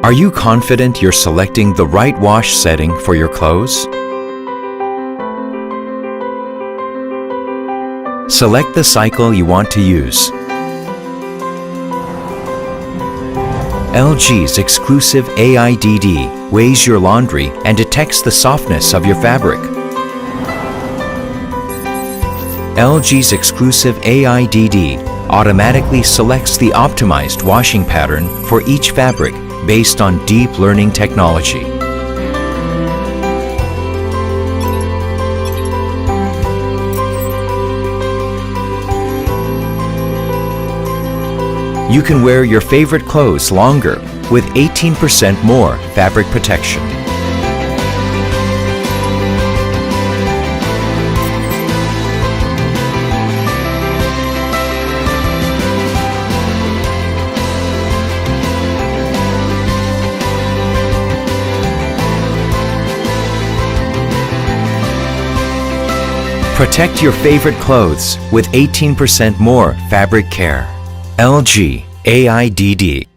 Are you confident you're selecting the right wash setting for your clothes? Select the cycle you want to use. LG's exclusive AIDD weighs your laundry and detects the softness of your fabric. LG's exclusive AIDD automatically selects the optimized washing pattern for each fabric based on deep learning technology. You can wear your favorite clothes longer with 18% more fabric protection. Protect your favorite clothes with 18% more fabric care. LG AIDD.